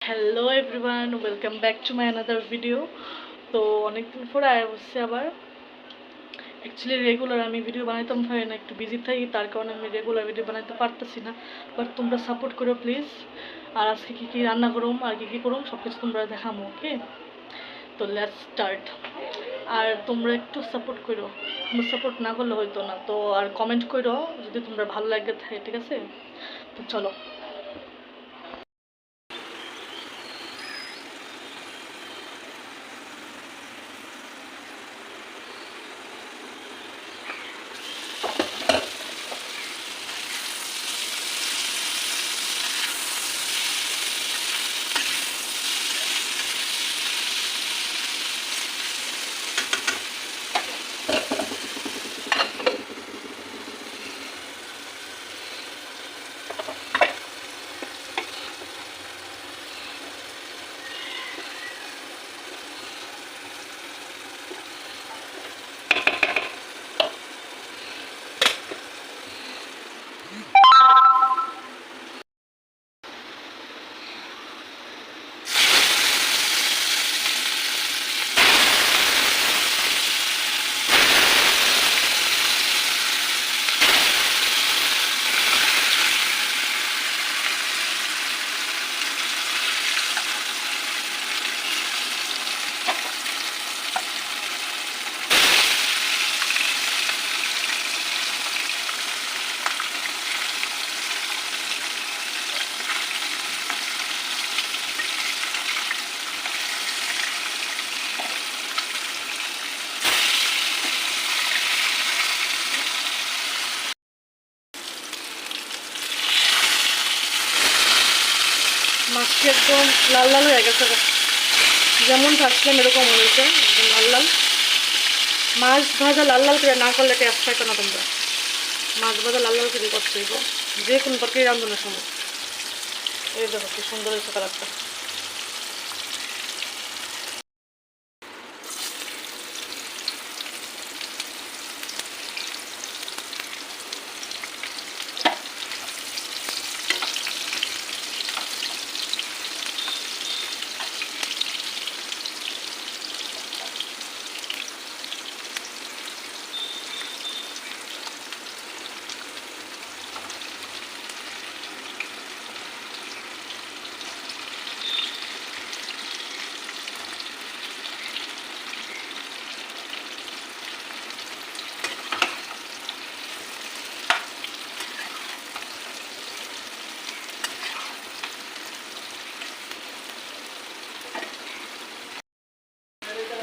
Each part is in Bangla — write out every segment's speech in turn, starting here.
Hello everyone, welcome back to my another video. তো অনেকদিন পরে আয়া বসছে আবার। অ্যাকচুয়ালি রেগুলার আমি ভিডিও বানাইতাম পারি না, একটু বিজি থাকি, তার কারণে আমি রেগুলার ভিডিও বানাইতে পারতেছি না। বাট তোমরা সাপোর্ট করো প্লিজ। আর আজকে কী কী রান্না করুম আর কী কী করুম সব কিছু তোমরা দেখামো, ওকে? তো লেটস স্টার্ট। আর তোমরা একটু সাপোর্ট করো, তোমরা সাপোর্ট না করলে হয়তো না। তো আর কমেন্ট করো যদি তোমরা ভালো লাগে থাকে, ঠিক আছে? তো চলো। মাছটি একদম লাল লাল হয়ে গেছে, যেমন ভাজলাম এরকম হয়েছে, একদম লাল লাল। মাছ ভাজা লাল লাল করে না করলে টেস্ট পাইতো না তোমরা। মাছ ভাজা লাল লাল করে করতে হইব যে কোনো তরকারি রান্ধনের সময়। এই দেখো কি সুন্দর হয়েছে কালারটা।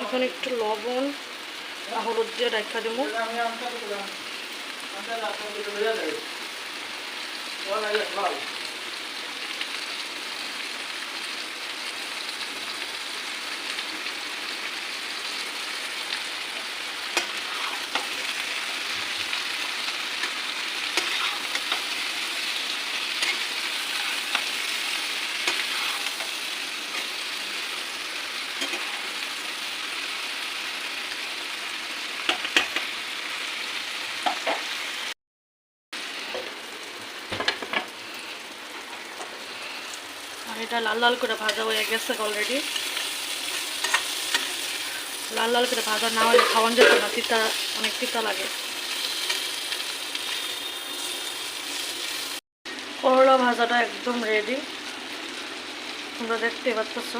এখন একটু লবণ আর হলুদ দিয়ে রাখা দেবো। আর এটা লাল লাল করে ভাজা হয়ে গেছে অলরেডি। লাল লাল করে ভাজা না হলে খাওয়ান যেত না, তিতা, অনেক তিতা লাগে। করলা ভাজাটা একদম রেডি, তোমরা দেখতে পাচ্ছ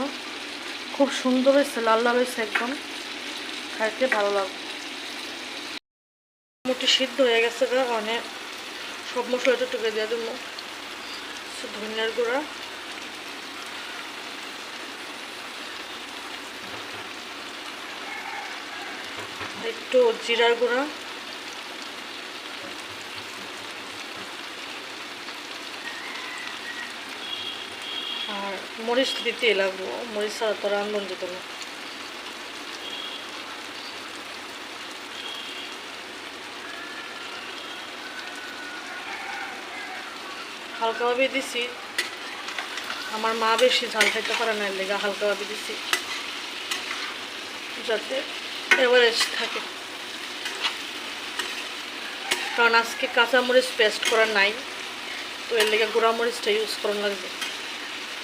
খুব সুন্দর হয়েছে, লাল লাল হয়েছে একদম, খাইতে ভালো লাগবে। মোটামুটি সিদ্ধ হয়ে গেছে, মানে সব মশলাটা টুকে দিয়ে দেবো। ধনিয়ার গুঁড়া, একটু জিরার গুঁড়া, আর মরিচ দিতে লাগবো, মরিচ ছাড়া তো রান্ধন যেত না। হালকাভাবে দিছি, আমার মা বেশি ঝাল খাইতে পারে না, এর লেগে হালকাভাবে দিছি যাতে এভারেজ থাকে। কারণ আজকে কাঁচামরিচ পেস্ট করা নাই, তো এর লেগে গুঁড়া মরিচটা ইউজ করা লাগবে।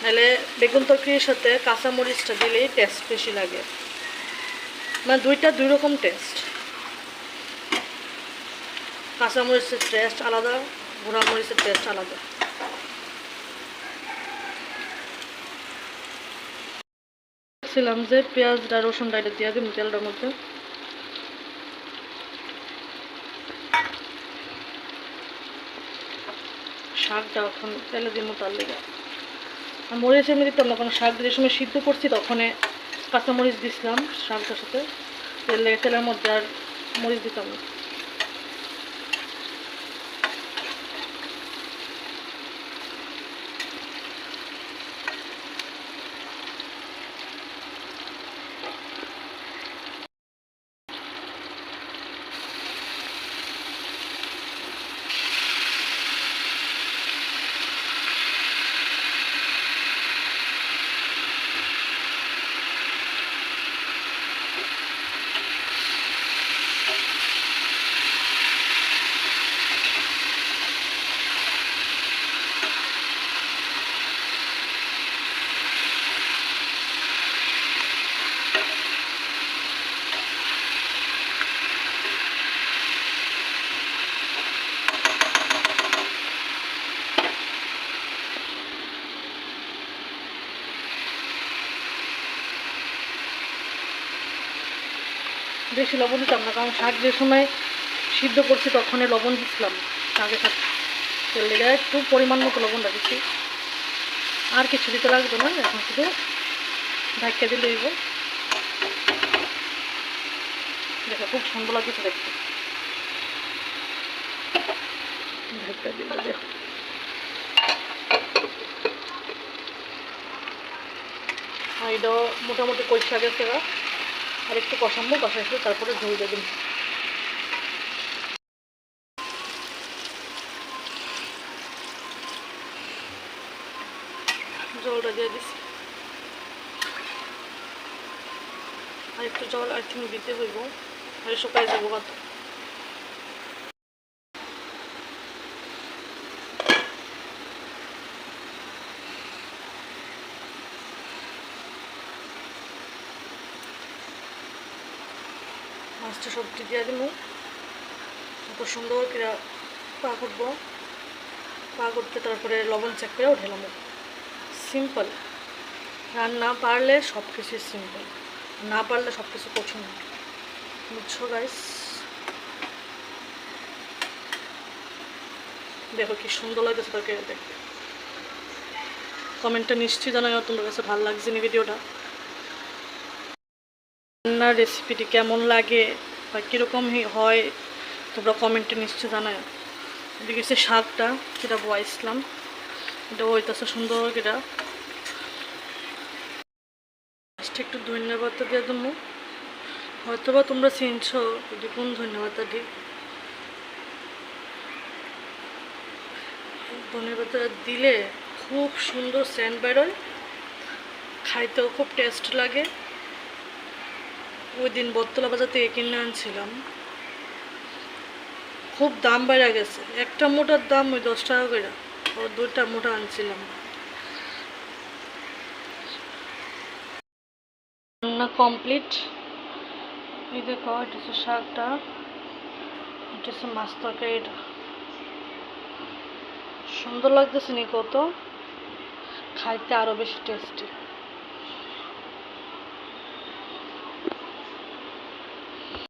নাহলে বেগুন তরকারির সাথে কাঁচামরিচটা দিলেই টেস্ট বেশি লাগে, মানে দুইটা দুই রকম টেস্ট। কাঁচামরিচের টেস্ট আলাদা, গুঁড়া মরিচের টেস্ট আলাদা। ছিলাম যে পেঁয়াজটা রসুনটা এটা দিয়ে দিই তেলটার মধ্যে। শাকটা এখন তেলে দিব তার লেগে। আর মরিচ এমনি দিতাম না, কারণ শাক যে সময় সিদ্ধ করছি তখন কাঁচামরিচ দিছিলাম শাকটার সাথে, তেলের মধ্যে আর মরিচ দিতাম না। বেশি লবণ দিতাম না, কারণ শাক যে সময় সিদ্ধ করছি তখনই লবণ দিচ্ছিলাম শাকের সাথে, তেল লেগে একটু পরিমাণ মতো লবণ রাখছি, আর কিছু দিতে লাগবে না। এখন শুধু ঢাকা দিলে দিব। দেখো খুব সুন্দর লাগছে দেখতে, ঢাকা দিলে দেখো। আর এটা মোটামুটি কষা গেছে, আর একটু কষাবো, কষাইলে তারপরে ঝোল দিয়ে দিন। জলটা দিয়ে দিচ্ছি, আর একটু জল আর কি দিতে হইব, আর শুকাই যাবো ভাত। মাছটা সবজি দিয়ে দিব, এত সুন্দর করে পা করবো, পা করতে তারপরে লবণ চেক করে উঠেলাম। সিম্পল রান্না, পারলে সব কিছু সিম্পল, না পারলে সব কিছু কঠিন, বুঝছো গাইস? দেখো কি সুন্দর লাগতেছে তরকারি দেখতে। কমেন্টটা নিশ্চয়ই জানাও তোমার কাছে ভালো লাগছে না ভিডিওটা, রান্নার রেসিপিটি কেমন লাগে বা কীরকম হয় তোমরা কমেন্টে নিশ্চয়ই জানাও। এদিকে হচ্ছে শাকটা যেটা বয়েছিলাম, এটা হইতেছে সুন্দর এটা। একটু ধন্যবাদ দিয়ে দেবো, হয়তো বা তোমরা চিনছো কোন ধন্যবাদটা দিই। ধন্যবাদটা দিলে খুব সুন্দর সেন্ট বেরোয়, খাইতেও খুব টেস্ট লাগে। ওই দিন বটতলা বাজার থেকে কিনে আনছিলাম, খুব দাম বেড়ে গেছে, একটা মোটার দাম ওই 10 টাকা করে, ও 2টা মোটা আনছিলাম। রান্না কমপ্লিট। এই দেখো এটা হচ্ছে শাকটা, এটা হচ্ছে মাছ তরকারিটা। সুন্দর লাগতেছে নি কত, খাইতে আরো বেশি টেস্টি।